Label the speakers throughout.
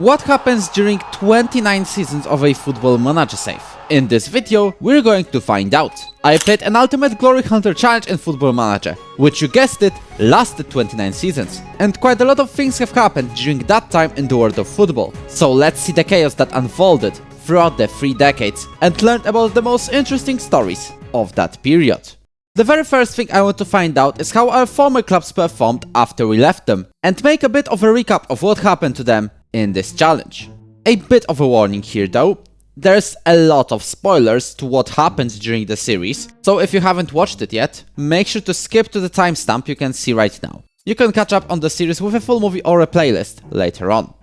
Speaker 1: What happens during 29 seasons of a Football Manager save? In this video, we're going to find out. I played an Ultimate Glory Hunter challenge in Football Manager, which, you guessed it, lasted 29 seasons. And quite a lot of things have happened during that time in the world of football. So let's see the chaos that unfolded throughout the 3 decades and learn about the most interesting stories of that period. The very first thing I want to find out is how our former clubs performed after we left them, and make a bit of a recap of what happened to them in this challenge. A bit of a warning here though, there's a lot of spoilers to what happens during the series, so if you haven't watched it yet, make sure to skip to the timestamp you can see right now. You can catch up on the series with a full movie or a playlist later on.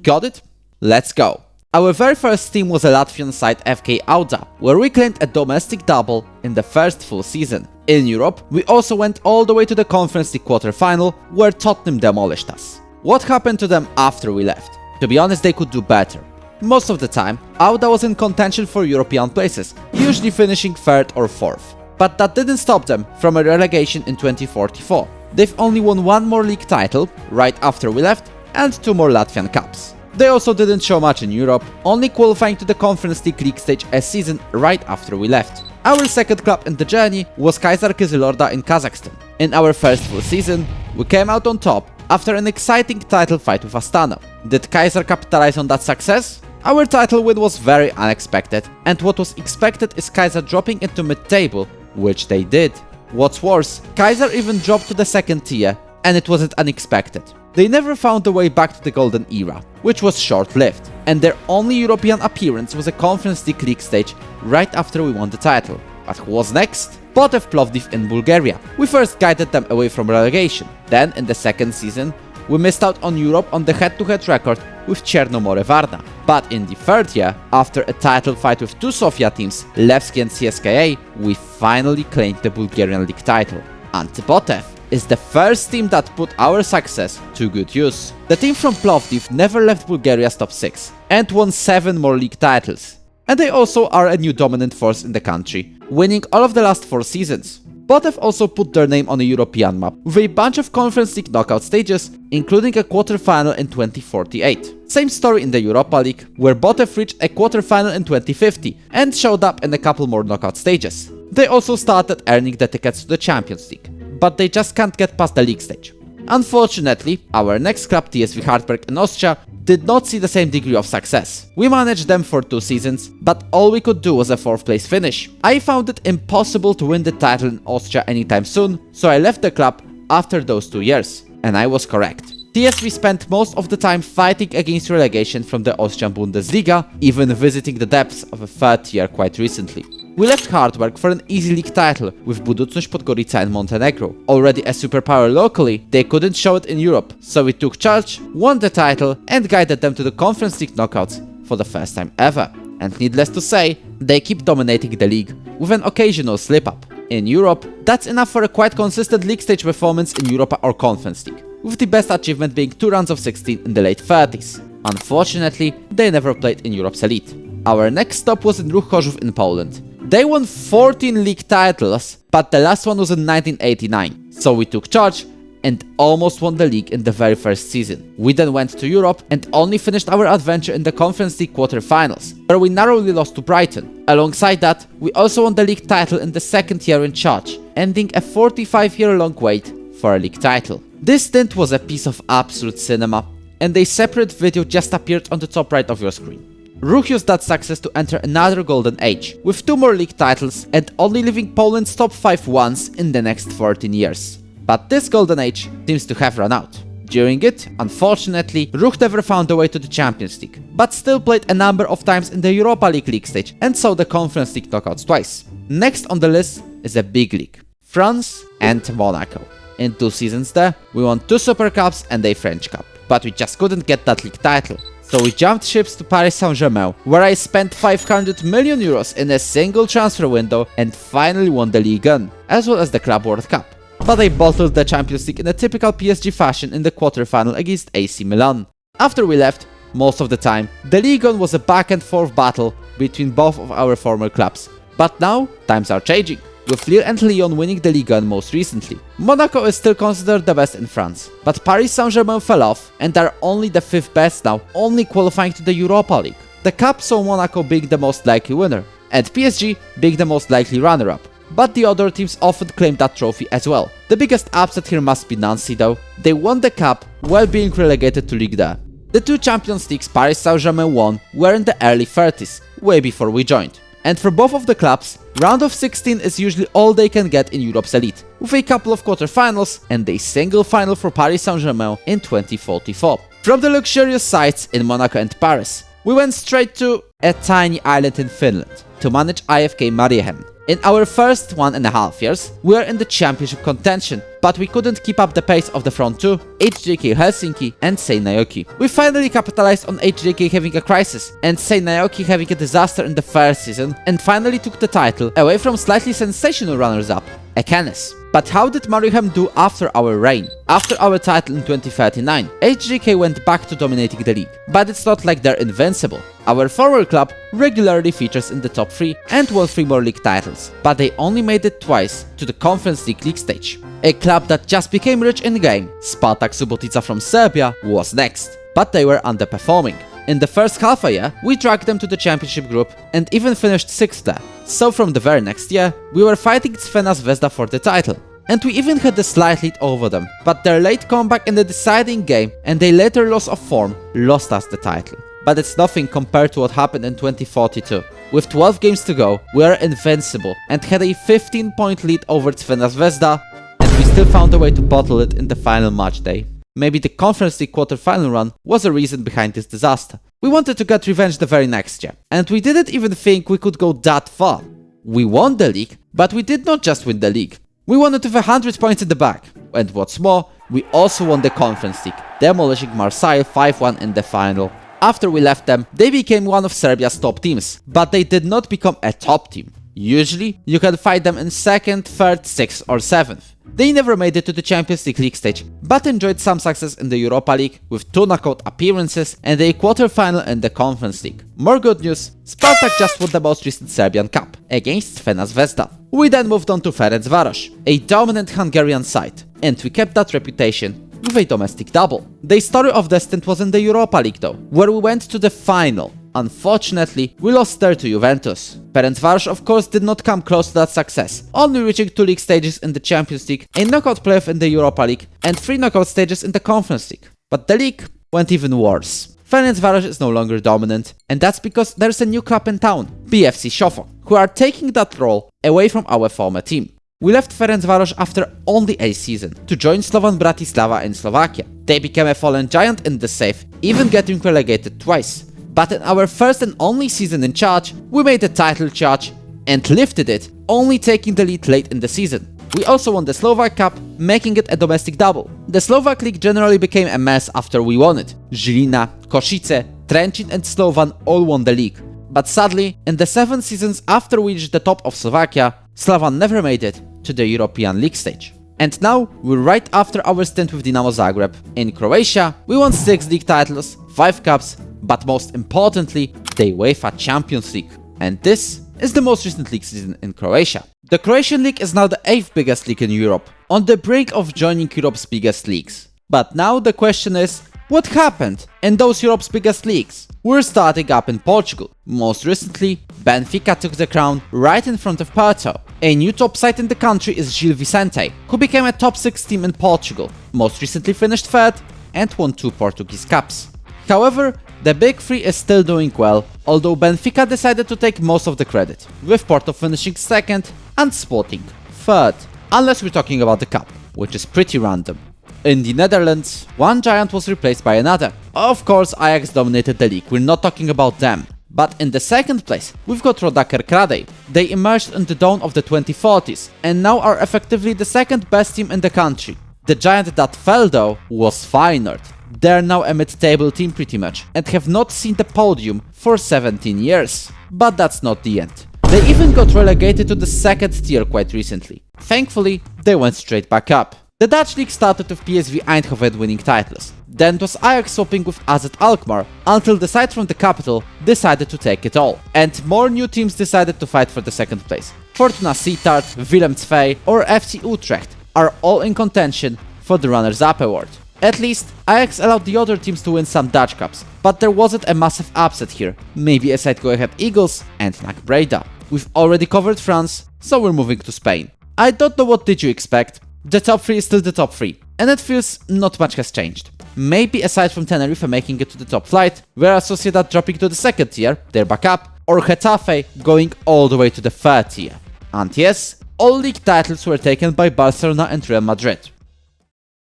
Speaker 1: Got it? Let's go! Our very first team was a Latvian side FK Auda, where we claimed a domestic double in the first full season. In Europe, we also went all the way to the Conference League quarter-final, where Tottenham demolished us. What happened to them after we left? To be honest, they could do better. Most of the time, Auda was in contention for European places, usually finishing 3rd or 4th. But that didn't stop them from a relegation in 2044. They've only won 1 more league title, right after we left, and 2 more Latvian Cups. They also didn't show much in Europe, only qualifying to the Conference League stage a season right after we left. Our second club in the journey was Kaiser Kyzylorda in Kazakhstan. In our first full season, we came out on top after an exciting title fight with Astana. Did Kaiser capitalize on that success? Our title win was very unexpected, and what was expected is Kaiser dropping into mid-table, which they did. What's worse, Kaiser even dropped to the 2nd tier, and it wasn't unexpected. They never found a way back to the golden era, which was short-lived, and their only European appearance was a Conference League stage right after we won the title. But who was next? Botev Plovdiv in Bulgaria. We first guided them away from relegation. Then, in the second season, we missed out on Europe on the head-to-head record with Chernomore Varna. But in the 3rd year, after a title fight with 2 Sofia teams, Levski and CSKA, we finally claimed the Bulgarian league title. And Botev is the first team that put our success to good use. The team from Plovdiv never left Bulgaria's top 6 and won 7 more league titles. And they also are a new dominant force in the country, winning all of the last 4 seasons. Botev also put their name on a European map with a bunch of Conference League knockout stages, including a quarter-final in 2048. Same story in the Europa League, where Botev reached a quarter-final in 2050 and showed up in a couple more knockout stages. They also started earning the tickets to the Champions League, but they just can't get past the league stage. Unfortunately, our next club, TSV Hartberg in Austria, did not see the same degree of success. We managed them for 2 seasons, but all we could do was a 4th place finish. I found it impossible to win the title in Austria anytime soon, so I left the club after those 2 years. And I was correct. TSV spent most of the time fighting against relegation from the Austrian Bundesliga, even visiting the depths of a 3rd tier quite recently. We left Hartberg for an easy league title with Buducnost Podgorica in Montenegro. Already a superpower locally, they couldn't show it in Europe, so we took charge, won the title, and guided them to the Conference League knockouts for the first time ever. And needless to say, they keep dominating the league, with an occasional slip-up. In Europe, that's enough for a quite consistent league stage performance in Europa or Conference League, with the best achievement being 2 rounds of 16 in the late 30s. Unfortunately, they never played in Europe's elite. Our next stop was in Ruch Chorzow in Poland. They won 14 league titles, but the last one was in 1989, so we took charge and almost won the league in the very first season. We then went to Europe and only finished our adventure in the Conference League quarter-finals, where we narrowly lost to Brighton. Alongside that, we also won the league title in the 2nd year in charge, ending a 45-year-long wait for a league title. This stint was a piece of absolute cinema, and a separate video just appeared on the top right of your screen. Ruch used that success to enter another golden age, with 2 more league titles and only leaving Poland's top 5 once in the next 14 years. But this golden age seems to have run out. During it, unfortunately, Ruch never found a way to the Champions League, but still played a number of times in the Europa League stage and saw the Conference League knockouts twice. Next on the list is a big league, France and Monaco. In 2 seasons there, we won 2 Super Cups and a French Cup, but we just couldn't get that league title. So we jumped ships to Paris Saint-Germain, where I spent 500 million euros in a single transfer window and finally won the Ligue 1, as well as the Club World Cup. But I bottled the Champions League in a typical PSG fashion in the quarter-final against AC Milan. After we left, most of the time, the Ligue 1 was a back and forth battle between both of our former clubs. But now, times are changing. with Lille and Lyon winning the Liga and most recently. Monaco is still considered the best in France, but Paris Saint-Germain fell off and are only the 5th best now, only qualifying to the Europa League. The Cup saw Monaco being the most likely winner, and PSG being the most likely runner-up. But the other teams often claim that trophy as well. The biggest upset here must be Nancy though. They won the Cup while being relegated to Ligue 2. The 2 Champions Leagues Paris Saint-Germain won were in the early 30s, way before we joined. And for both of the clubs, round of 16 is usually all they can get in Europe's elite, with a couple of quarterfinals and a single final for Paris Saint-Germain in 2044. From the luxurious sites in Monaco and Paris, we went straight to a tiny island in Finland to manage IFK Mariehamn. In our first 1.5 years, we were in the championship contention, but we couldn't keep up the pace of the front two, HJK Helsinki and Seinäjoki. We finally capitalized on HJK having a crisis and Seinäjoki having a disaster in the first season, and finally took the title away from slightly sensational runners-up, Ekenes. But how did Mariehamn do after our reign? After our title in 2039, HJK went back to dominating the league. But it's not like they're invincible. Our former club regularly features in the top 3 and won 3 more league titles, but they only made it twice to the Conference League stage. A club that just became rich in game, Spartak Subotica from Serbia, was next, but they were underperforming. In the first half a year, we dragged them to the championship group and even finished 6th there. So from the very next year, we were fighting Crvena Zvezda for the title. And we even had a slight lead over them, but their late comeback in the deciding game and a later loss of form lost us the title. But it's nothing compared to what happened in 2042. With 12 games to go, we were invincible and had a 15-point lead over Crvena Zvezda, and we still found a way to bottle it in the final match day. Maybe the Conference League quarter-final run was a reason behind this disaster. We wanted to get revenge the very next year, and we didn't even think we could go that far. We won the league, but we did not just win the league. We won it with 100 points in the bag, and what's more, we also won the Conference League, demolishing Marseille 5-1 in the final. After we left them, they became one of Serbia's top teams, but they did not become a top team. Usually, you can fight them in 2nd, 3rd, 6th or 7th. They never made it to the Champions League stage, but enjoyed some success in the Europa League with 2 knockout appearances and a quarter-final in the Conference League. More good news, Spartak just won the most recent Serbian Cup, against Crvena Zvezda. We then moved on to Ferencvaros, a dominant Hungarian side, and we kept that reputation with a domestic double. The story of the stint was in the Europa League though, where we went to the final. Unfortunately, we lost there to Juventus. Ferencvaros of course did not come close to that success, only reaching 2 league stages in the Champions League, a knockout playoff in the Europa League, and 3 knockout stages in the Conference League. But the league went even worse. Ferencvaros is no longer dominant, and that's because there's a new club in town, BFC Sopot, who are taking that role away from our former team. We left Ferencvaros after only a season to join Slovan Bratislava in Slovakia. They became a fallen giant in the safe, even getting relegated twice. But in our first and only season in charge, we made a title charge and lifted it, only taking the lead late in the season. We also won the Slovak Cup, making it a domestic double. The Slovak League generally became a mess after we won it. Žilina, Košice, Trenčín and Slovan all won the league. But sadly, in the 7 seasons after we reached the top of Slovakia, Slovan never made it to the European League stage. And now, we're right after our stint with Dinamo Zagreb. In Croatia, we won 6 league titles, 5 cups, but most importantly, the UEFA Champions League. And this is the most recent league season in Croatia. The Croatian league is now the 8th biggest league in Europe, on the brink of joining Europe's biggest leagues. But now the question is, what happened in those Europe's biggest leagues? We're starting up in Portugal. Most recently, Benfica took the crown right in front of Porto. A new top side in the country is Gil Vicente, who became a top 6 team in Portugal, most recently finished 3rd and won 2 Portuguese Cups. However, the Big Three is still doing well, although Benfica decided to take most of the credit, with Porto finishing 2nd and Sporting 3rd, unless we're talking about the cup, which is pretty random. In the Netherlands, one giant was replaced by another. Of course, Ajax dominated the league, we're not talking about them. But in the 2nd place, we've got Roda Kerkrade. They emerged in the dawn of the 2040s, and now are effectively the 2nd best team in the country. The giant that fell though was Feyenoord. They're now a mid-table team pretty much, and have not seen the podium for 17 years. But that's not the end. They even got relegated to the 2nd tier quite recently. Thankfully, they went straight back up. The Dutch league started with PSV Eindhoven winning titles. Then it was Ajax swapping with AZ Alkmaar, until the side from the capital decided to take it all. And more new teams decided to fight for the 2nd place. Fortuna Sittard, Willem II or FC Utrecht are all in contention for the runners-up award. At least, Ajax allowed the other teams to win some Dutch cups, but there wasn't a massive upset here, maybe aside go-ahead Eagles and NAC Breda. We've already covered France, so we're moving to Spain. I don't know what did you expect. The top 3 is still the top 3, and it feels not much has changed. Maybe aside from Tenerife making it to the top flight, whereas Sociedad dropping to the second tier, they're back up, or Getafe going all the way to the third tier. And yes, all league titles were taken by Barcelona and Real Madrid.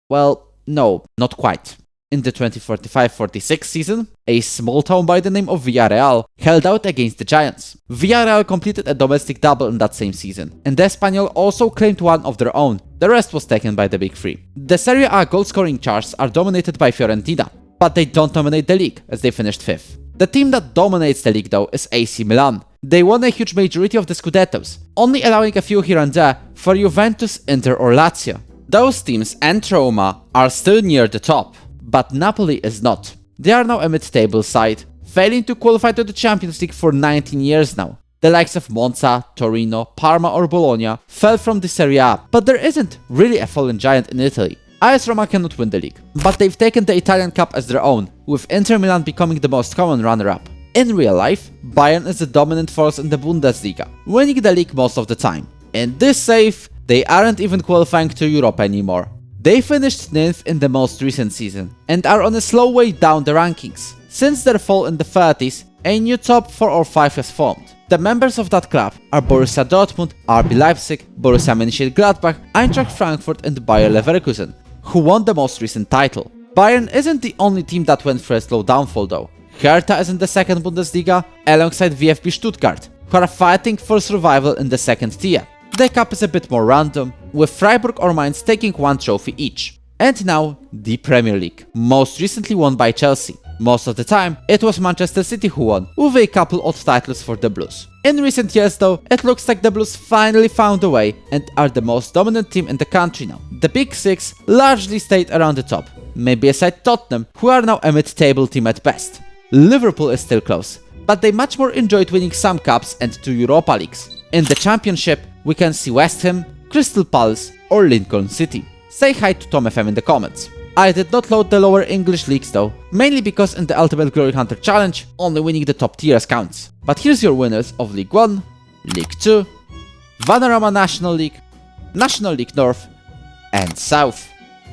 Speaker 1: Well, no, not quite. In the 2045-46 season, a small town by the name of Villarreal held out against the Giants. Villarreal completed a domestic double in that same season, and the Espanyol also claimed one of their own. The rest was taken by the Big Three. The Serie A goal-scoring charts are dominated by Fiorentina, but they don't dominate the league, as they finished 5th. The team that dominates the league though is AC Milan. They won a huge majority of the Scudettos, only allowing a few here and there for Juventus, Inter or Lazio. Those teams and Roma are still near the top, but Napoli is not. They are now a mid-table side, failing to qualify to the Champions League for 19 years now. The likes of Monza, Torino, Parma or Bologna fell from the Serie A, but there isn't really a fallen giant in Italy. AS Roma cannot win the league, but they've taken the Italian Cup as their own, with Inter Milan becoming the most common runner-up. In real life, Bayern is the dominant force in the Bundesliga, winning the league most of the time. In this save, they aren't even qualifying to Europe anymore. They finished 9th in the most recent season, and are on a slow way down the rankings. Since their fall in the 30s, a new top 4 or 5 has formed. The members of that club are Borussia Dortmund, RB Leipzig, Borussia Mönchengladbach, Eintracht Frankfurt and Bayer Leverkusen, who won the most recent title. Bayern isn't the only team that went through a slow downfall though. Hertha is in the second Bundesliga, alongside VfB Stuttgart, who are fighting for survival in the second tier. The cup is a bit more random, with Freiburg or Mainz taking one trophy each. And now, the Premier League, most recently won by Chelsea. Most of the time, it was Manchester City who won, with a couple of titles for the Blues. In recent years though, it looks like the Blues finally found a way and are the most dominant team in the country now. The Big Six largely stayed around the top, maybe aside Tottenham, who are now a mid-table team at best. Liverpool is still close, but they much more enjoyed winning some cups and 2 Europa Leagues. In the Championship, we can see West Ham, Crystal Palace or Lincoln City. Say hi to Tom FM in the comments. I did not load the lower English leagues though, mainly because in the Ultimate Glory Hunter Challenge, only winning the top tiers counts. But here's your winners of League 1, League 2, Vanarama National League, National League North and South.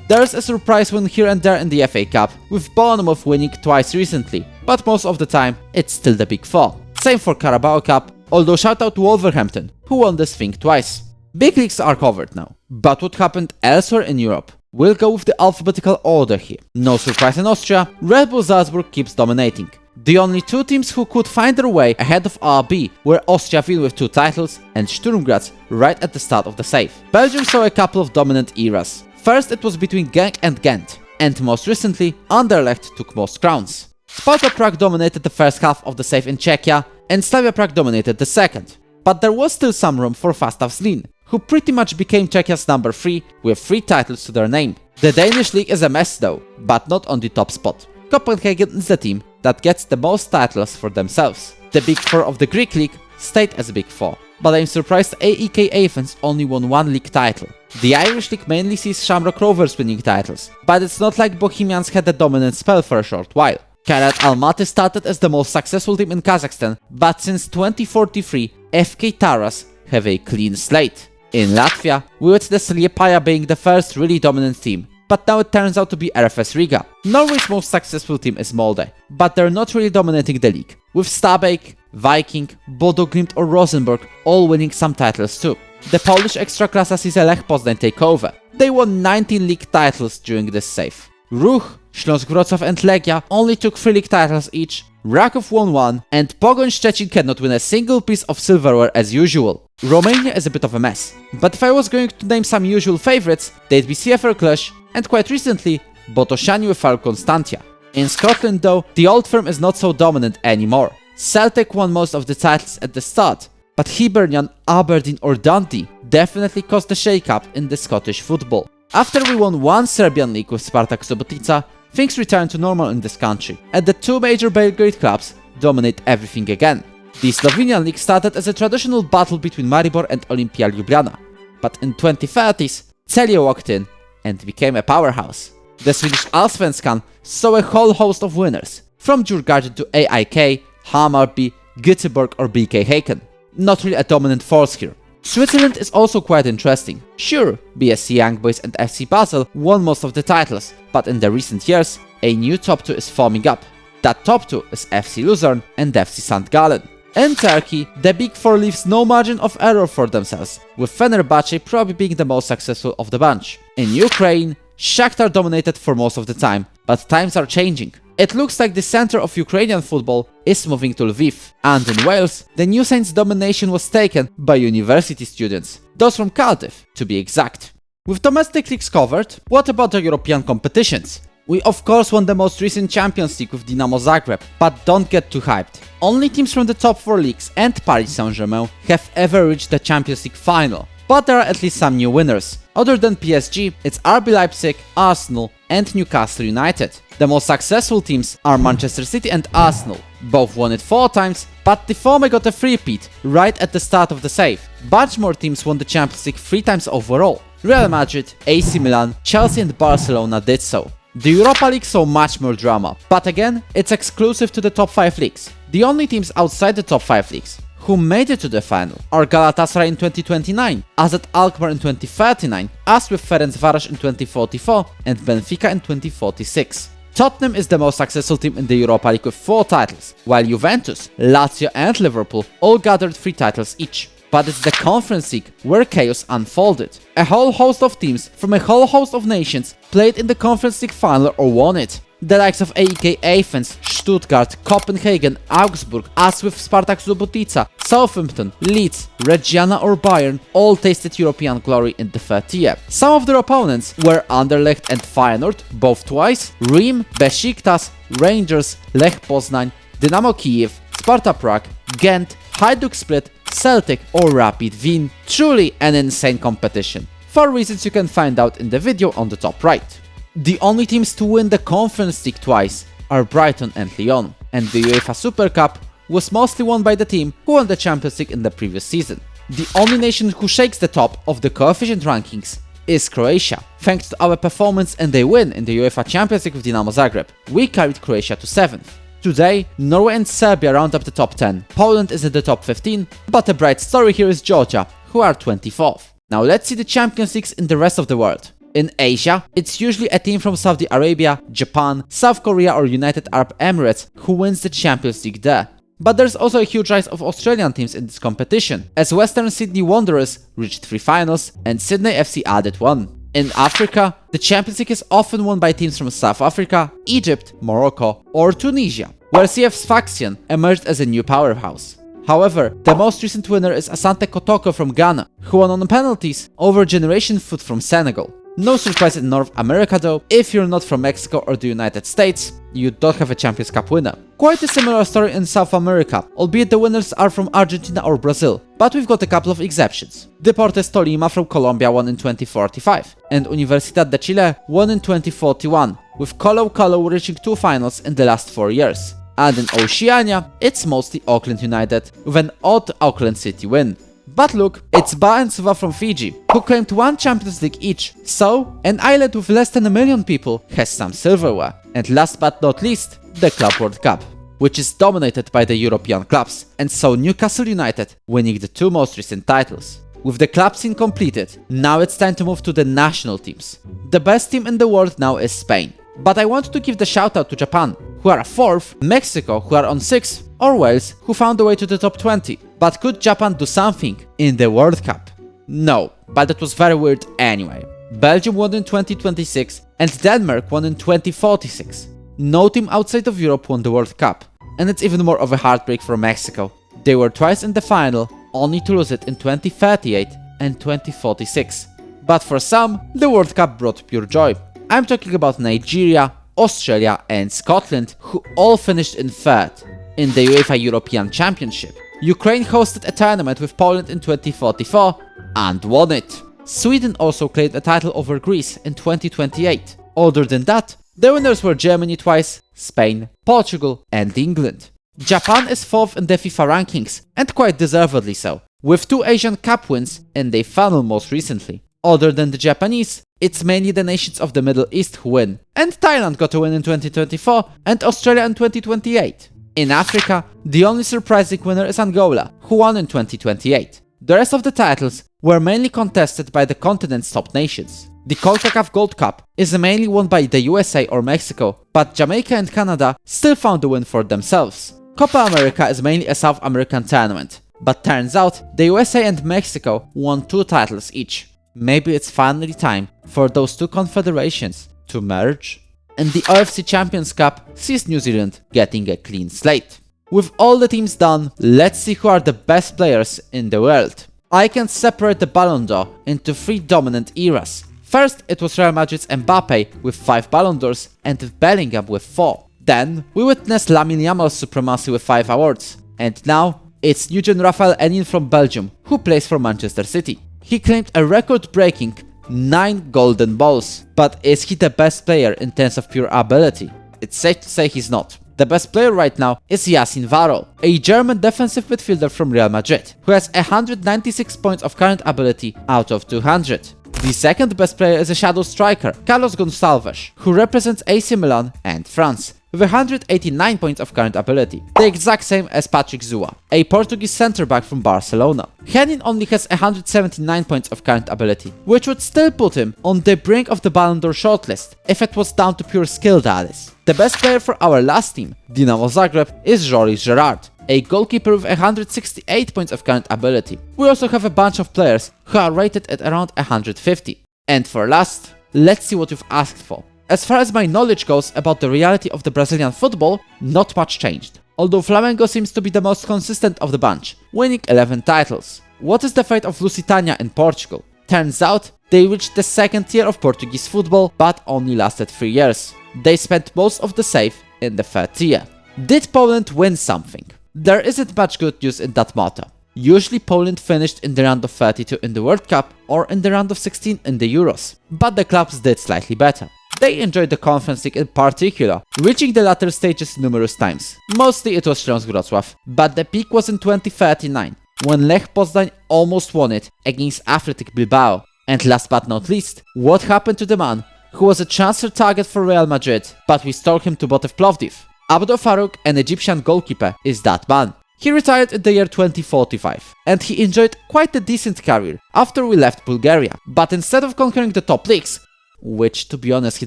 Speaker 1: There's a surprise win here and there in the FA Cup, with Bournemouth winning twice recently, but most of the time it's still the Big Four. Same for Carabao Cup, although shout out to Wolverhampton, who won this thing twice. Big leagues are covered now, but what happened elsewhere in Europe? We'll go with the alphabetical order here. No surprise in Austria, Red Bull Salzburg keeps dominating. The only 2 teams who could find their way ahead of RB were Austria Wien with 2 titles and Sturm Graz right at the start of the save. Belgium saw a couple of dominant eras. First it was between Genk and Ghent, and most recently Anderlecht took most crowns. Sparta Prague dominated the first half of the save in Czechia, and Slavia Prague dominated the second. But there was still some room for Fastav Zlín, who pretty much became Czechia's number 3 with 3 titles to their name. The Danish league is a mess though, but not on the top spot. Copenhagen is the team that gets the most titles for themselves. The Big 4 of the Greek league stayed as Big 4, but I'm surprised AEK Athens only won 1 league title. The Irish league mainly sees Shamrock Rovers winning titles, but it's not like Bohemians had a dominant spell for a short while. Kairat Almaty started as the most successful team in Kazakhstan, but since 2043, FK Taras have a clean slate. In Latvia, we witnessed Liepaja being the first really dominant team, but now it turns out to be RFS Riga. Norway's most successful team is Molde, but they're not really dominating the league, with Stabæk, Viking, Bodo Glimt or Rosenborg all winning some titles too. The Polish Ekstraklasa sees Lech Poznań take over. They won 19 league titles during this save. Ruch, Śląsk Wrocław and Legia only took 3 league titles each, Raków won 1, and Pogoń Szczecin cannot win a single piece of silverware as usual. Romania is a bit of a mess, but if I was going to name some usual favorites, they'd be CFR Cluj and quite recently, Botosiani with Fal Constantia. In Scotland though, the old firm is not so dominant anymore. Celtic won most of the titles at the start, but Hibernian, Aberdeen or Dundee definitely caused a shake-up in the Scottish football. After we won 1 Serbian league with Spartak Subotica, things returned to normal in this country, and the 2 major Belgrade clubs dominate everything again. The Slovenian league started as a traditional battle between Maribor and Olimpia Ljubljana, but in 2030s, Celje walked in and became a powerhouse. The Swedish Allsvenskan saw a whole host of winners, from Djurgården to AIK, Hammarby, Göteborg or BK Häcken. Not really a dominant force here. Switzerland is also quite interesting. Sure, BSC Young Boys and FC Basel won most of the titles, but in the recent years, a new top 2 is forming up. That top 2 is FC Luzern and FC St. Gallen. In Turkey, the Big Four leaves no margin of error for themselves, with Fenerbahce probably being the most successful of the bunch. In Ukraine, Shakhtar dominated for most of the time, but times are changing. It looks like the center of Ukrainian football is moving to Lviv, and in Wales, the New Saints' domination was taken by university students, those from Cardiff, to be exact. With domestic leagues covered, what about the European competitions? We of course won the most recent Champions League with Dinamo Zagreb, but don't get too hyped. Only teams from the top 4 leagues and Paris Saint-Germain have ever reached the Champions League final. But there are at least some new winners. Other than PSG, it's RB Leipzig, Arsenal and Newcastle United. The most successful teams are Manchester City and Arsenal. Both won it 4 times, but the former got a three-peat right at the start of the save. Bunch more teams won the Champions League 3 times overall. Real Madrid, AC Milan, Chelsea and Barcelona did so. The Europa League saw much more drama, but again, it's exclusive to the top 5 leagues. The only teams outside the top 5 leagues who made it to the final are Galatasaray in 2029, AZ Alkmaar in 2039, as with Ferencvaros in 2044 and Benfica in 2046. Tottenham is the most successful team in the Europa League with 4 titles, while Juventus, Lazio and Liverpool all gathered 3 titles each. But it's the Conference League where chaos unfolded. A whole host of teams from a whole host of nations played in the Conference League final or won it. The likes of AEK Athens, Stuttgart, Copenhagen, Augsburg, as with Spartak Subotica, Southampton, Leeds, Reggiana or Bayern all tasted European glory in the third tier. Some of their opponents were Anderlecht and Feyenoord, both twice, Rym, Besiktas, Rangers, Lech Poznań, Dynamo Kyiv, Sparta Prague, Ghent, Hajduk Split, Celtic or Rapid Wien. Truly an insane competition, for reasons you can find out in the video on the top right. The only teams to win the Conference League twice are Brighton and Lyon, and the UEFA Super Cup was mostly won by the team who won the Champions League in the previous season. The only nation who shakes the top of the coefficient rankings is Croatia. Thanks to our performance and a win in the UEFA Champions League with Dinamo Zagreb, we carried Croatia to 7th. Today, Norway and Serbia round up the top 10, Poland is in the top 15, but a bright story here is Georgia, who are 24th. Now let's see the Champions Leagues in the rest of the world. In Asia, it's usually a team from Saudi Arabia, Japan, South Korea or United Arab Emirates who wins the Champions League there. But there's also a huge rise of Australian teams in this competition, as Western Sydney Wanderers reached 3 finals and Sydney FC added 1. In Africa, the Champions League is often won by teams from South Africa, Egypt, Morocco or Tunisia, where CF Sfaxien emerged as a new powerhouse. However, the most recent winner is Asante Kotoko from Ghana, who won on penalties over Generation Foot from Senegal. No surprise in North America though, if you're not from Mexico or the United States, you don't have a Champions Cup winner. Quite a similar story in South America, albeit the winners are from Argentina or Brazil, but we've got a couple of exceptions. Deportes Tolima from Colombia won in 2045, and Universidad de Chile won in 2041, with Colo Colo reaching 2 finals in the last 4 years. And in Oceania, it's mostly Auckland United, with an odd Auckland City win. But look, it's Ba and Suva from Fiji, who claimed 1 Champions League each, so an island with less than 1 million people has some silverware. And last but not least, the Club World Cup, which is dominated by the European clubs, and saw Newcastle United winning the 2 most recent titles. With the club scene completed, now it's time to move to the national teams. The best team in the world now is Spain, but I want to give the shout out to Japan, who are 4th, Mexico, who are on 6th, or Wales, who found a way to the top 20. But could Japan do something in the World Cup? No, but that was very weird anyway. Belgium won in 2026 and Denmark won in 2046. No team outside of Europe won the World Cup, and it's even more of a heartbreak for Mexico. They were twice in the final, only to lose it in 2038 and 2046. But for some, the World Cup brought pure joy. I'm talking about Nigeria, Australia and Scotland, who all finished in 3rd. In the UEFA European Championship, Ukraine hosted a tournament with Poland in 2044 and won it. Sweden also claimed a title over Greece in 2028. Other than that, the winners were Germany twice, Spain, Portugal and England. Japan is 4th in the FIFA rankings, and quite deservedly so, with 2 Asian Cup wins in the final most recently. Other than the Japanese, it's mainly the nations of the Middle East who win, and Thailand got a win in 2024 and Australia in 2028. In Africa, the only surprising winner is Angola, who won in 2028. The rest of the titles were mainly contested by the continent's top nations. The CONCACAF Gold Cup is mainly won by the USA or Mexico, but Jamaica and Canada still found the win for themselves. Copa America is mainly a South American tournament, but turns out the USA and Mexico won 2 titles each. Maybe it's finally time for those 2 confederations to merge? And the OFC Champions Cup sees New Zealand getting a clean slate. With all the teams done, let's see who are the best players in the world. I can separate the Ballon d'Or into 3 dominant eras. First, it was Real Madrid's Mbappe with 5 Ballon d'Ors and Bellingham with 4. Then, we witnessed Lamine Yamal's supremacy with 5 awards. And now, it's Nugent Raphael Enin from Belgium, who plays for Manchester City. He claimed a record-breaking 9 golden balls. But is he the best player in terms of pure ability? It's safe to say he's not. The best player right now is Yacine Varol, a German defensive midfielder from Real Madrid, who has 196 points of current ability out of 200. The second best player is a shadow striker, Carlos Gonçalves, who represents AC Milan and France, with 189 points of current ability, the exact same as Patrick Zua, a Portuguese centre-back from Barcelona. Henin only has 179 points of current ability, which would still put him on the brink of the Ballon d'Or shortlist if it was down to pure skill, that is. The best player for our last team, Dinamo Zagreb, is Joris Gerard, a goalkeeper with 168 points of current ability. We also have a bunch of players who are rated at around 150. And for last, let's see what you've asked for. As far as my knowledge goes about the reality of the Brazilian football, not much changed. Although Flamengo seems to be the most consistent of the bunch, winning 11 titles. What is the fate of Lusitania in Portugal? Turns out, they reached the 2nd tier of Portuguese football, but only lasted 3 years. They spent most of the save in the 3rd tier. Did Poland win something? There isn't much good news in that matter. Usually Poland finished in the round of 32 in the World Cup or in the round of 16 in the Euros, but the clubs did slightly better. They enjoyed the Conference League in particular, reaching the latter stages numerous times. Mostly it was Śląsk Wrocław, but the peak was in 2039, when Lech Poznań almost won it against Athletic Bilbao. And last but not least, what happened to the man who was a transfer target for Real Madrid, but we stole him to Botev Plovdiv? Abdo Farouk, an Egyptian goalkeeper, is that man. He retired in the year 2045, and he enjoyed quite a decent career after we left Bulgaria. But instead of conquering the top leagues, which to be honest he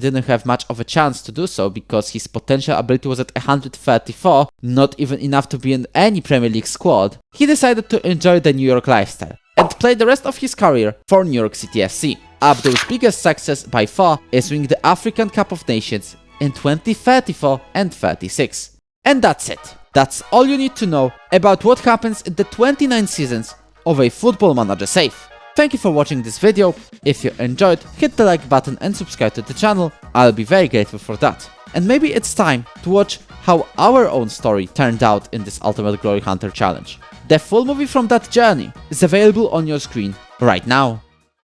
Speaker 1: didn't have much of a chance to do so because his potential ability was at 134, not even enough to be in any Premier League squad, he decided to enjoy the New York lifestyle and play the rest of his career for New York City FC. Abdo's biggest success by far is winning the African Cup of Nations in 2034 and 36. And that's it. That's all you need to know about what happens in the 29 seasons of a Football Manager save. Thank you for watching this video. If you enjoyed, hit the like button and subscribe to the channel. I'll be very grateful for that. And maybe it's time to watch how our own story turned out in this Ultimate Glory Hunter challenge. The full movie from that journey is available on your screen right now.